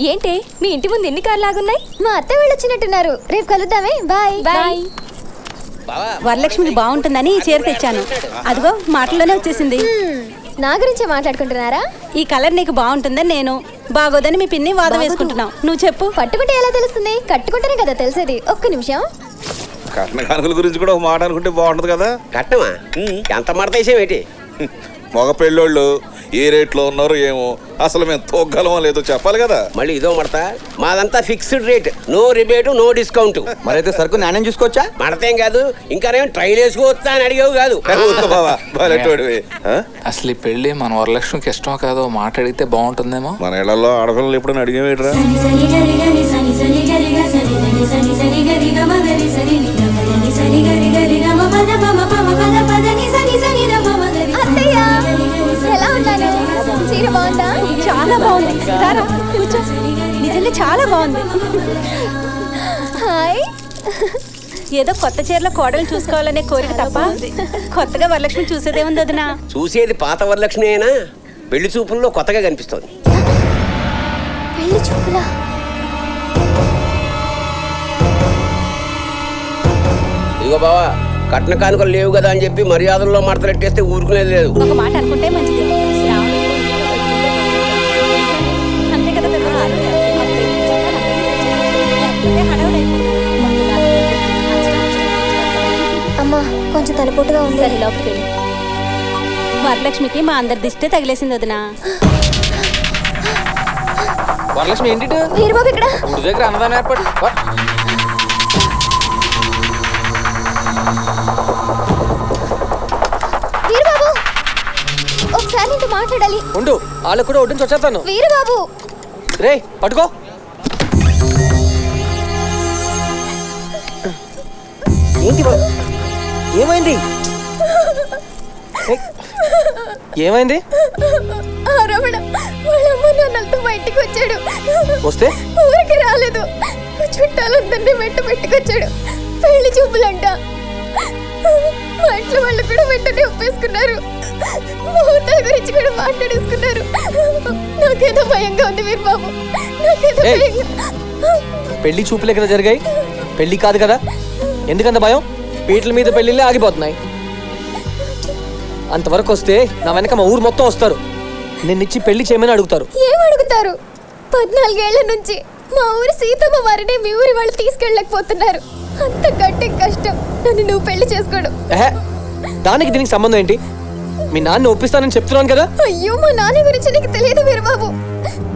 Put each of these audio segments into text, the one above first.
ఏంటి మీ ఇంటి ముందు ఎన్ని కార్లు ఆగున్నాయి? మా అత్త వాళ్ళు వచ్చినట్టున్నారు. రేపు కలుద్దామే. Bye bye. వరలక్ష్మికి బాగుంటుందని ఈ చీర తెచ్చాను. అదిగో మాటల్లోనే వచ్చేసింది. నా గురించే మాట్లాడుకుంటున్నారా? ఈ కలర్ నీకు బాగుంటుందని నేను, బాగోదని మీ పిన్ని వాదం వేసుకుంటున్నావు. నువ్వు చెప్పు. పట్టుకుంటే ఎలా తెలుస్తుంది? కట్టుకుంటేనే కదా తెలిసేది. ఒక్క నిమిషం. కట్న కానుకల గురించి కూడా ఒక మాట అనుకుంటే బాగుంటది కదా. కట్నమా? ఎంత మడత వేసేవేటి? మగ పెళ్ళోళ్ళు ఏ రేట్లో ఉన్నారో ఏమో, అసలు మేము తోగ్గలమో లేదో చెప్పాలి కదా. మళ్ళీ ఇదో మడత. మాదంతా fixed rate, no rebate, no discount. మరైతే సరుకు నాణ్యం చూసుకోవచ్చా? మడతేం కాదు, ఇంకానేమో ట్రైల్ వేసుకోవచ్చా అని అడిగావు కాదు. అసలు ఈ పెళ్లి మన వరలక్ష్మికి ఇష్టమో కాదో మాట్లాడితే బాగుంటుందేమో. మన ఇళ్లలో ఆడపిల్లలు ఎప్పుడైనా అడిగేవేట్రా? ఎలా ఉన్నాను? చీర బాగుందా? చాలా బాగుంది. నిజంగా చాలా బాగుంది. హాయ్. ఏదో కొత్త చీరలో కోడలు చూసుకోవాలనే కోరిక తప్ప కొత్తగా వరలక్ష్మి చూసేదేముంది వదినా? చూసేది పాత వరలక్ష్మి అయినా పెళ్లి చూపుల్లో కొత్తగా కనిపిస్తోంది. పెళ్లి చూపులా? ఇదిగో బావా, కట్న కానుకలు లేవు కదా అని చెప్పి మర్యాదల్లో మడతలెట్టేస్తే ఊరుకునేది లేదు. ఒక మాట అనుకుంటే మంచిది. అంతే కదా పెద్ద. అమ్మా కొంచెం తలపోటుగా ఉంది. సరే లోపలికి వెళ్ళి. వరలక్ష్మికి మా అందరి దిష్టే తగిలేసింది వదినా. వరలక్ష్మి ఏంటి వీరబాబు ఇక్కడ ఊరి దగ్గర అన్నదానం ఏర్పాటు. వీరబాబు ఒకసారి నీతో మాట్లాడాలి. ఉండు, వాళ్ళకు కూడా ఒడ్డుని వచ్చేస్తాను. వీరబాబు రే పట్టుకో. ఏంటి ఏమైంది? ఏమైంది? రమణ వాళ్ళ అమ్మ నాన్నలతో బయటికి వచ్చాడు. వస్తే ఊరికి రాలేదు. చుట్టాలందరినీ వెంట పెట్టుకొచ్చాడు. పెళ్లి చూపులంట. మా ఇంట్లో వాళ్ళు కూడా వెంటనే ఒప్పేసుకున్నారు. ముహూర్తాల గురించి కూడా మాట్లాడేసుకున్నారు. నాకేదో భయంగా ఉంది వీరబాబు, నాకేదో భయంగా. పెళ్లి చూపులే కదా జరిగాయి, పెళ్లి కాదు కదా. ఎందుకంత భయం? పీటల మీద పెళ్లిళ్ళే ఆగిపోతున్నాయి. అంతవరకు వస్తే నా వెనక మా ఊరు మొత్తం వస్తారు. నిన్నిచ్చి పెళ్లి చేయమని అడుగుతారు. ఏం అడుగుతారు? 14 ఏళ్ల నుంచి మా ఊరి సీతమ్మ వారిని మీ ఊరి వాళ్ళు తీసుకెళ్ళలేకపోతున్నారు. అంత గట్టి కష్టం నన్ను నువ్వు పెళ్లి చేసుకోడు. దానికి దీనికి సంబంధం ఏంటి? మీ నాన్న ఒప్పిస్తానని చెప్తున్నాను కదా. అయ్యో, మా నాన్న గురించి నీకు తెలియదు వీరబాబు.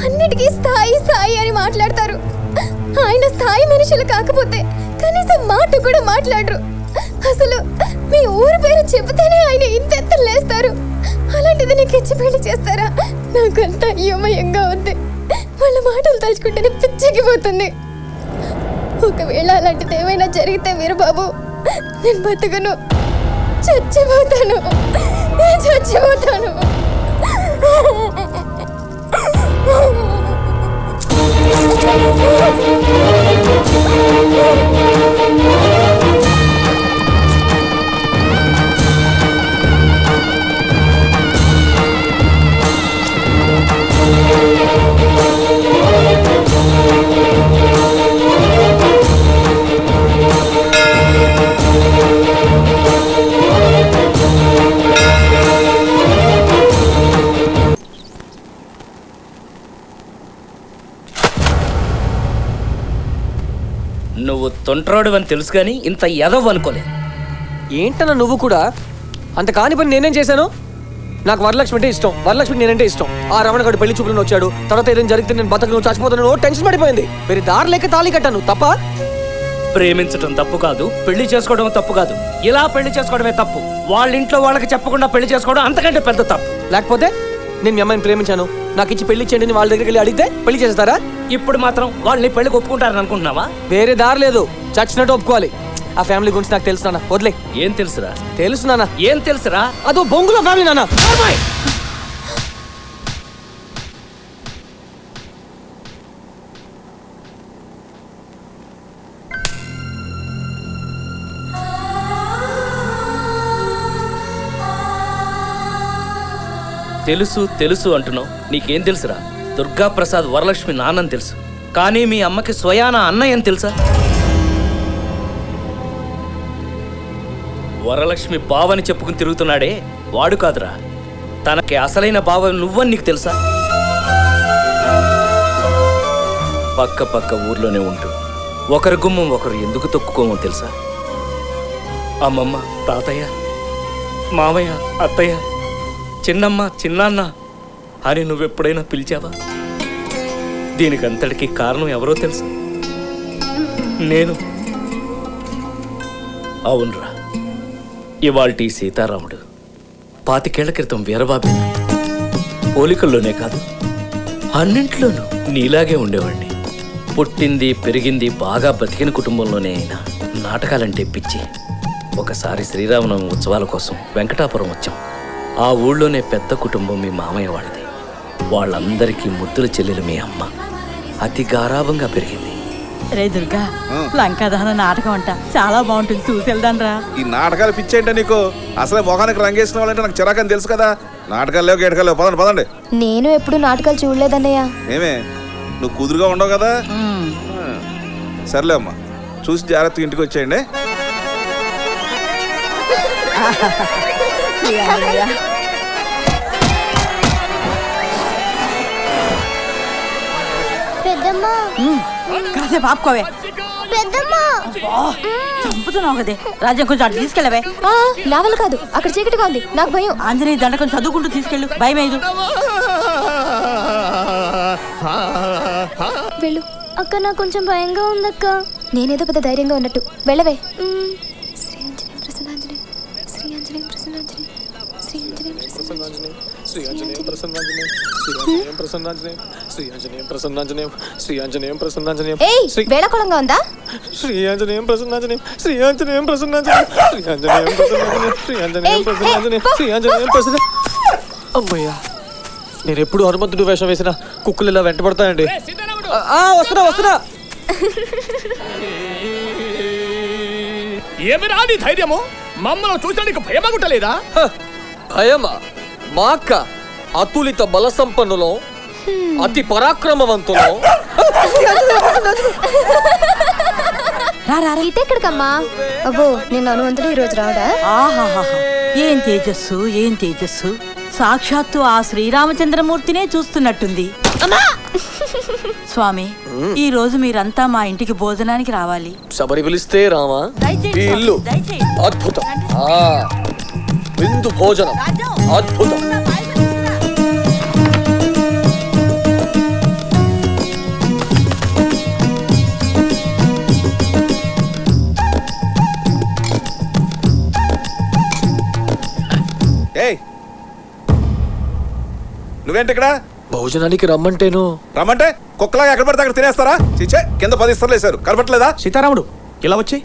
అన్నిటికీ స్థాయి స్థాయి అని మాట్లాడతారు. ఆయన స్థాయి మనుషులు కాకపోతే కనీసం మాట కూడా మాట్లాడరు. అసలు మీ ఊరి పేరు చెబితేనే ఆయన ఇంత లేస్తారు. అలాంటిది నీకు ఇచ్చి పెళ్లి చేస్తారా? నాకంత అయోమయంగా ఉంది. వాళ్ళ మాటలు తలుచుకుంటేనే పిచ్చికిపోతుంది. ఒకవేళ అలాంటిది ఏమైనా జరిగితే వీరబాబు నేను బతకను, చచ్చిపోతాను, చచ్చిపోతాను. నువ్వు తొంట్రాడు అని తెలుసు కానీ ఇంత ఎదవ్ అనుకోలేదు. ఏంటన్నా నువ్వు కూడా? అంత కాని పని నేనేం చేశాను? నాకు వరలక్ష్మి అంటే ఇష్టం, వరలక్ష్మికి నేనంటే ఇష్టం. ఆ రమణ గడు పెళ్లి చూపులను వచ్చాడు. తర్వాత ఏదైనా జరిగితే నేను బతకను, చచ్చిపోతాను, టెన్షన్ పడిపోయింది. వేరే దారి లేక తాళి కట్టాను. తప్ప? ప్రేమించడం తప్పు కాదు, పెళ్లి చేసుకోవడం తప్పు కాదు. ఇలా పెళ్లి చేసుకోవడమే తప్పు. వాళ్ళ ఇంట్లో వాళ్ళకి చెప్పకుండా పెళ్లి చేసుకోవడం అంతకంటే పెద్ద తప్పు. లేకపోతే నేను మీ అమ్మాయిని ప్రేమించాను, నాకు ఇచ్చి పెళ్లి చేయండి వాళ్ళ దగ్గరికి వెళ్ళి అడిగితే పెళ్లి చేస్తారా? ఇప్పుడు మాత్రం వాళ్ళని పెళ్లికి ఒప్పుకుంటారని అనుకుంటున్నావా? వేరే దారి లేదు, చచ్చినట్టు ఒప్పుకోవాలి. ఆ ఫ్యామిలీ గురించి నాకు తెలుసు నాన్న, వదిలే. ఏం తెలుసురా? తెలుసు నాన్న. ఏం తెలుసురా? అదో బొంగులో ఫ్యామిలీ నాన్న. తెలుసు తెలుసు అంటున్నావు, నీకేం తెలుసురా? దుర్గా ప్రసాద్ వరలక్ష్మి నాన్నని తెలుసు, కానీ మీ అమ్మకి స్వయాన అన్నయ్య అని తెలుసా? వరలక్ష్మి బావని చెప్పుకుని తిరుగుతున్నాడే వాడు కాదురా, తనకి అసలైన బావ నువ్వని నీకు తెలుసా? పక్క పక్క ఊర్లోనే ఉంటూ ఒకరి గుమ్మం ఒకరు ఎందుకు తొక్కుకోమో తెలుసా? అమ్మమ్మ, తాతయ్య, మామయ్య, అత్తయ్య, చిన్నమ్మ, చిన్నాన్న అని నువ్వెప్పుడైనా పిలిచావా? దీనికంతటికీ కారణం ఎవరో తెలుసా? నేను. అవునరా, ఇవాల్టి సీతారాముడు 25 ఏళ్ల క్రితం వీరబాబు. పోలికల్లోనే కాదు, అన్నింట్లోనూ నీలాగే ఉండేవాడిని. పుట్టింది పెరిగింది బాగా బతికిన కుటుంబంలోనే అయినా నాటకాలంటే పిచ్చి. ఒకసారి శ్రీరామనవమి ఉత్సవాల కోసం వెంకటాపురం వచ్చాం. ఆ ఊళ్ళోనే పెద్ద కుటుంబం మీ మామయ్య వాళ్ళది. వాళ్ళందరికీ ముద్దుల చెల్లెలు మీ అమ్మ. అతి గారాభంగా పెరిగింది. రే దుర్గా, లంకాదహన నాటకం అంట, చాలా బాగుంటుంది, చూసి వెళ్దాం రా. ఈ నాటకాలు పిచ్చేంటే నీకు? అసలే మొఖానికి రంగేసిన వాళ్ళంటే నాకు చిరాకని తెలుసు కదా. నాటకాలు లేవు గేటకాలు లేవు, పదండి పదండి. నేను ఎప్పుడు నాటకాలు చూడలేదన్నయ్య. ఏమే నువ్వు కుదురుగా ఉండవు కదా? సర్లే అమ్మా, చూసి జాగ్రత్తగా ఇంటికి వచ్చేయండి. పెద్దమ్మా, కాసేపు ఆపుకోవే. పెద్దమ్మా, చంపుతున్నావు కదే. రాజ్యం కొంచెం అటు తీసుకెళ్ళవే. నా వల్ల కాదు, అక్కడ చీకటిగా ఉంది, నాకు భయం. ఆంజనేయ దండ కొంచెం చదువుకుంటూ తీసుకెళ్ళు, భయం లేదు. వెళ్ళు అక్క, నాకు కొంచెం భయంగా ఉందక్క. నేనేదో పెద్ద ధైర్యంగా ఉన్నట్టు, వెళ్ళవే. శ్రీ ఆంజనేయ ప్రసన్నాంజనేయ, శ్రీ ఆంజనేయ ప్రసన్నాంజనేయ, శ్రీ ఆంజనేయ ప్రసన్నాంజనేయ, శ్రీ ఆంజనేయ ప్రసన్నాంజనేయ, శ్రీ ఆంజనేయ ప్రసన్నాంజనేయ, శ్రీ ఆంజనేయ ప్రసన్నాంజనేయ. ఏయ్, వేళకోళంగా ఉందా? శ్రీ ఆంజనేయం ప్రసన్నాంజనేయం, శ్రీ ఆంజనేయం ప్రసన్నాంజనేయం, శ్రీ ఆంజనేయం ప్రసన్నాంజనేయం, శ్రీ ఆంజనేయం ప్రసన్నాంజనేయం, శ్రీ ఆంజనేయం ప్రసన్న. అమ్మయ్యా, నేను ఎప్పుడు హనుమంతుడు వేషం వేసిన కుక్కలు ఇలా వెంటబడతాయండి. వస్తున్నా వస్తున్నా. ఏమి రాని ధైర్యము? మమ్మల్ని చూసడానికి భయమగుట్టలేదా? భయమా? మా అక్క అతులిత బల సంపన్నులో, అతి పరాక్రమవంతులో. ఇటెక్కడికమ్మా? అబ్బో, నేను హనుమంతుడు ఈరోజు రావడా? ఆహాహా, ఏం తేజస్సు, ఏం తేజస్సు! సాక్షాత్తు ఆ శ్రీరామచంద్రమూర్తినే చూస్తున్నట్టుంది. స్వామి, ఈ రోజు మీరంతా మా ఇంటికి భోజనానికి రావాలి. శబరి పిలిస్తే రామా? ఈ ఇల్లు అద్భుతం. విందు భోజనం అద్భుతం. ఏయ్, నువ్వేంటి ఇక్కడ? భోజనానికి రమ్మంటేను. రమ్మంటే కుక్కలాగా ఎక్కడ పడితే అక్కడ తినేస్తారా? చిచ్చే, కింద 10 ఇస్తర్లు వేశారు, కనపట్లేదా? సీతారాముడు, ఇలా వచ్చి.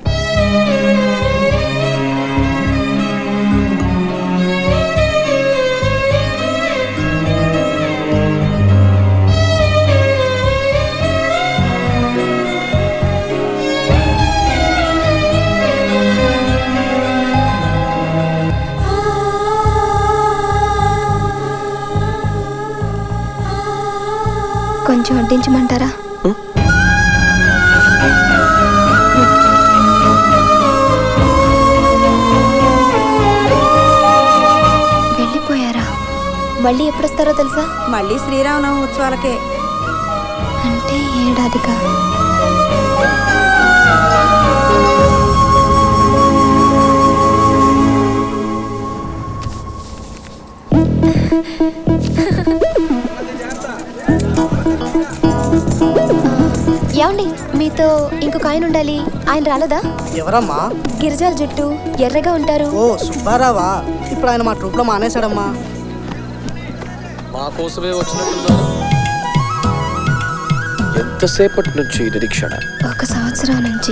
కొంచెం వడ్డించమంటారా? వెళ్ళిపోయారా? మళ్ళీ ఎప్పుడొస్తారో తెలుసా? మళ్ళీ శ్రీరామనవమి ఉత్సవాలకే. అంటే ఏడాదిగా. ఏమండి, మీతో ఇంకొక ఆయన ఉండాలి. ఆయన రాలేదా? ఎవరమ్మా? గిరిజాల జుట్టు, ఎర్రగా ఉంటారు. ఓ సుబ్బారావా? ఇప్పుడు ఆయన మా ట్రూప్ లో మానేశాడమ్మా. మా కోసమే వచ్చినట్టున్నారు. ఎంతసేపటి నుంచి నిరీక్షణ? 1 సంవత్సరం నుంచి.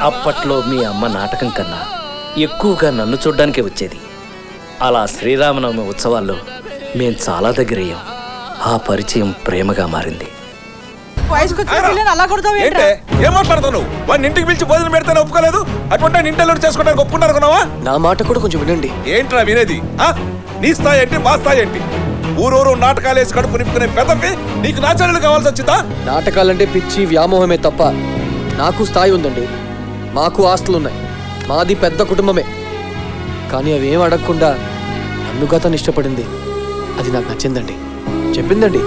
అప్పట్లో మీ అమ్మ నాటకం కన్నా ఎక్కువగా నన్ను చూడ్డానికే వచ్చేది. అలా శ్రీరామనవమి ఉత్సవాల్లో మేం చాలా దగ్గరయ్యాం. ఆ పరిచయం ప్రేమగా మారింది. వయసుకు వచ్చిన పిల్లని అలా కొడతావు ఏంటే ఏం మాట్లాడతావు నువ్వు? వాడిని ఇంటికి పిలిచి భోజనం పెడితేనే ఒప్పుకోలేదు, అటువంటి ఇంటర్లో చేసుకోవడానికి ఒప్పుకున్నారు అనుకున్నావా? నా మాట కూడా కొంచెం వినండి. ఏంట్రా వినేది? నీ స్థాయి ఏంటి, మా స్థాయి ఏంటి? ఊరూరు నాటకాలు వేసి కడుపు నింపుకునే పెదవి నీకు నాచనలు కావాల్సి వచ్చిందా? నాటకాలంటే పిచ్చి వ్యామోహమే తప్ప నాకు స్థాయి ఉందండి. మాకు ఆస్తులు ఉన్నాయి, మాది పెద్ద కుటుంబమే. కానీ అవి ఏం అడగకుండా నన్నుగా తను ఇష్టపడింది. అది నాకు నచ్చిందండి. చెప్పిందండి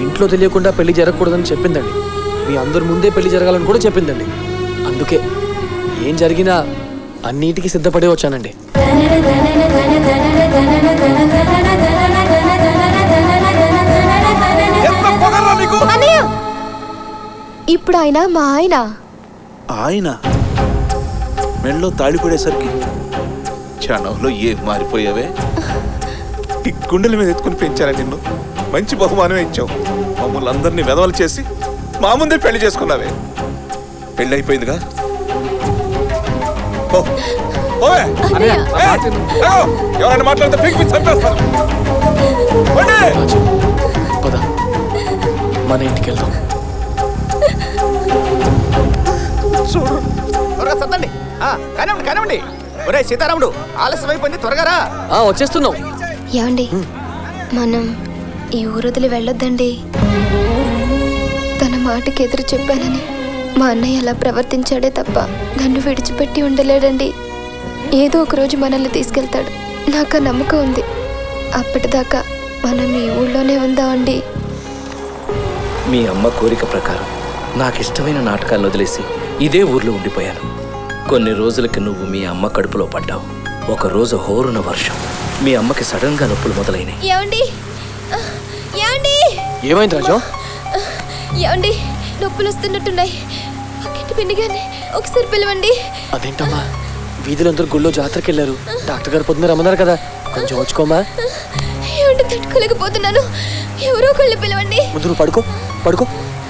ఇంట్లో తెలియకుండా పెళ్లి జరగకూడదని చెప్పిందండి. మీ అందరి ముందే పెళ్లి జరగాలని కూడా చెప్పిందండి. అందుకే ఏం జరిగినా అన్నిటికీ సిద్ధపడే వచ్చానండి. ఇప్పుడు ఆయన మా ఆయన మెళ్ళలో తాళిపడేసరికి క్షణంలో ఏం మారిపోయావే. ఈ గుండెల మీద ఎత్తుకుని పెంచారా నిన్ను, మంచి బహుమానమే ఇచ్చావు. మమ్మల్ని అందరినీ వెధవలు చేసి మా ముందే పెళ్లి చేసుకున్నావే. పెళ్లి అయిపోయిందిగా, ఎవరైనా మాట్లాడితే పీకి చంపేస్తాను. పద మన ఇంటికి వెళ్దాం. చూడు త్వరగా సత్తండి. కానివ్వండి కానివ్వండి. ఒరే సీతారాముడు, ఆలస్యం అయిపోయింది, త్వరగా రా. వచ్చేస్తున్నాం. ఏమండి, మనం ఈ ఊరొదిలి వెళ్ళొద్దండి. తన మాటకి ఎదురు చెప్పానని మా అన్నయ్య అలా ప్రవర్తించాడే తప్ప నన్ను విడిచిపెట్టి ఉండలేడండి. ఏదో ఒక రోజు మనల్ని తీసుకెళ్తాడు, నాకు ఆ నమ్మకం ఉంది. అప్పటిదాకా మనం ఈ ఊళ్ళోనే ఉందామండి. మీ అమ్మ కోరిక ప్రకారం నాకు ఇష్టమైన నాటకాలను వదిలేసి ఇదే ఊర్లో ఉండిపోయాను. కొన్ని రోజులకి నువ్వు మీ అమ్మ కడుపులో పడ్డావు. ఒక రోజు హోరున వర్షం, మీ అమ్మకి సడన్ గా నొప్పులు మొదలైనాయి. ఏమండి ఏమండి ఏమైంది రాజు? ఏమండి, నొప్పులు వస్తున్నట్టున్నాయి. పక్కింటి పిండిగానే ఒకసారి పిలవండి. అదేంటమ్మా, వీధిలో అందరూ గుళ్ళో జాతరకి వెళ్ళారు. డాక్టర్ గారు పొద్దున్న రమ్మన్నారు కదా, కొంచెం వచ్చుకోమా. ఏమండి, తట్టుకోలేకపోతున్నాను. ఎవరో ఒకళ్ళు పిలవండి. ముందు నువ్వు పడుకో పడుకో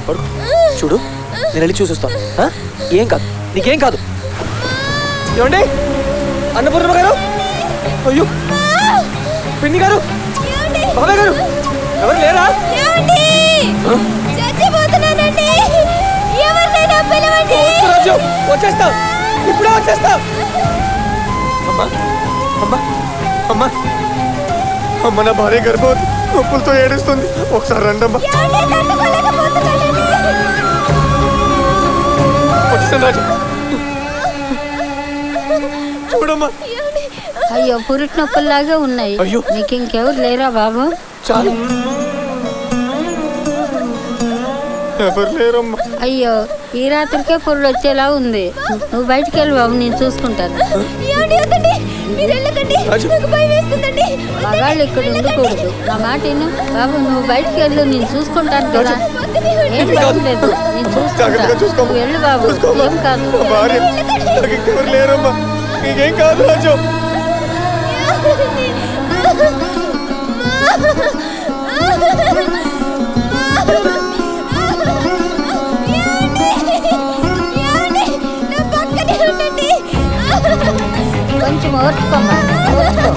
పడుకో. చూడు, నేను వెళ్ళి చూసొస్తాను. ఏం కాదు, నీకేం కాదు. ఏమండి, అన్నపూర్ణమ్మ గారు, అయ్యో పిన్ని గారు, బాబాయ్ గారు, ఎవరు లేరా? రాజు, వచ్చేస్తా, ఇప్పుడే వచ్చేస్తా. అమ్మా అమ్మా అమ్మా అమ్మ, నా భార్య గర్భవతి, నొప్పులతో ఏడుస్తుంది. ఒకసారి రండమ్మా. వచ్చేసాను రాజు, చూడమ్మా. అయ్యో, పురుటి నొప్పుల్లాగే ఉన్నాయి. అయ్యో, నీకు ఇంకెవరు లేరా బాబు? చాలు, ఎవరు లేరమ్మా. అయ్యో, ఈ రాత్రికే పురుడు వచ్చేలా ఉంది. నువ్వు బయటికి వెళ్ళి బాబు, నేను చూసుకుంటాను. మగాళ్ళు ఇక్కడ ఉండకూడదు. నా మాట విను బాబు, నువ్వు బయటికి వెళ్ళు, నేను చూసుకుంటాను కదా. ఏం కావట్లేదు, నేను చూసుకుంటాను. నువ్వు వెళ్ళు బాబు, ఏం కాదు. ఎవరు లేరమ్మా, నీకేం కాదు రాజు. కొంచెం ఓర్చుకోమ్మా, ఓర్చుకో.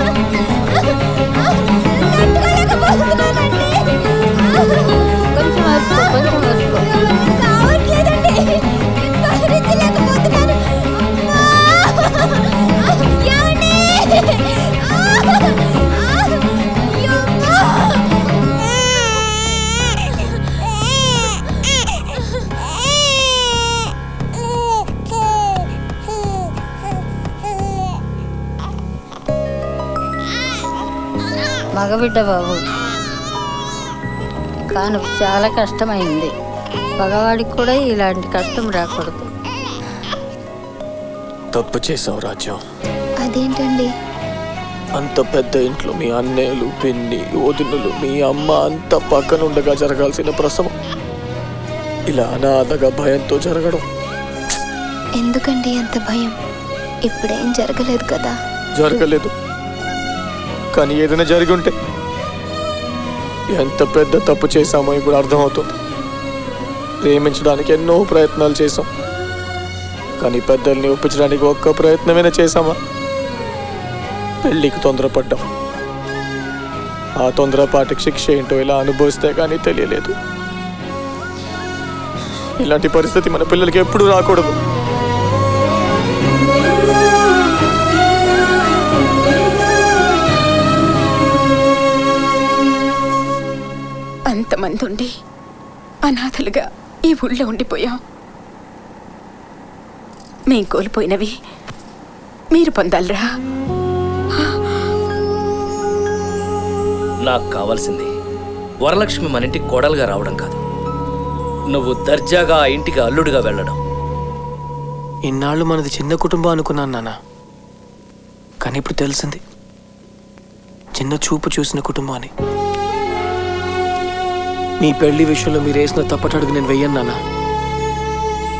కొంచెం ఓర్చుకో, కొంచెం ఓర్చుకో. మగబిడ్డ బాబు, కానీ చాలా కష్టమైంది. మగవాడికి కూడా ఇలాంటి కష్టం రాకూడదు. తప్పు చేసావు రాజ్యం. అదేంటండి? అంత పెద్ద ఇంట్లో మీ అన్నయ్యలు, పిన్ని, వదినులు, మీ అమ్మ అంత పక్కనుండగా జరగాల్సిన ప్రసవం ఇలా అనాథగా భయంతో జరగడం. ఎందుకండి అంత భయం? ఇప్పుడేం జరగలేదు కదా. జరగలేదు, కానీ ఏదైనా జరిగి ఉంటే ఎంత పెద్ద తప్పు చేశామో ఇప్పుడు అర్థమవుతుంది. ప్రేమించడానికి ఎన్నో ప్రయత్నాలు చేశాం, కానీ పెద్దల్ని ఒప్పించడానికి ఒక్క ప్రయత్నమైనా చేశామా? పెళ్ళికి తొందరపడ్డాం. ఆ తొందరపాటికి శిక్ష ఏంటో ఇలా అనుభవిస్తే కానీ తెలియలేదు. ఇలాంటి పరిస్థితి మన పిల్లలకి ఎప్పుడూ రాకూడదు. అంతమంది ఉండి అనాథలుగా ఈ ఊళ్ళో ఉండిపోయాం. మేం కోల్పోయినవి మీరు పొందాలరా. నాకు కావాల్సింది వరలక్ష్మి మన ఇంటికి కోడలుగా రావడం కాదు, నువ్వు దర్జాగా ఆ ఇంటికి అల్లుడిగా వెళ్ళడం. ఇన్నాళ్ళు మనది చిన్న కుటుంబం అనుకున్నాను నాన్న, కానీ ఇప్పుడు తెలిసింది చిన్న చూపు చూసిన కుటుంబం అని. మీ పెళ్లి విషయంలో మీరు వేసిన తప్పటడుగు నేను వెయ్యను నాన్న.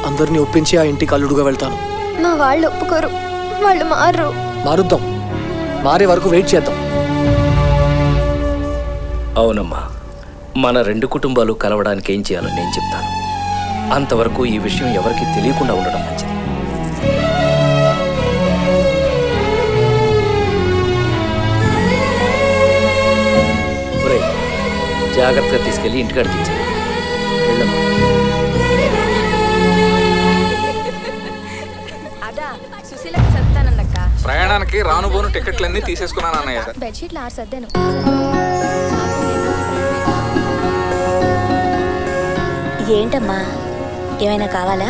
అందరినీ ఒప్పించి ఆ ఇంటికి అల్లుడుగా వెళ్తాను. మా వాళ్ళు ఒప్పుకోరు, వాళ్ళు మారు. మారుద్దాం, మారే వరకు వెయిట్ చేద్దాం. అవునమ్మా, మన రెండు కుటుంబాలు కలవడానికి ఏం చేయాలో నేను చెప్తాను. అంతవరకు ఈ విషయం ఎవరికీ తెలియకుండా ఉండడం మంచిది. ఒరేయ్, జాగ్రత్తగా తీసుకెళ్ళి ఇంటికాడికి ఇచ్చాయి. వెళ్ళమ్మా. అదా సుశీలకు చెప్తానన్నక్క. ప్రయాణానికి రానుబోను టికెట్లన్నీ తీసేసుకున్నాను అన్నయ్య. బెడ్షీట్లు 6 సర్దాను. ఏంటమ్మా, ఏమైనా కావాలా?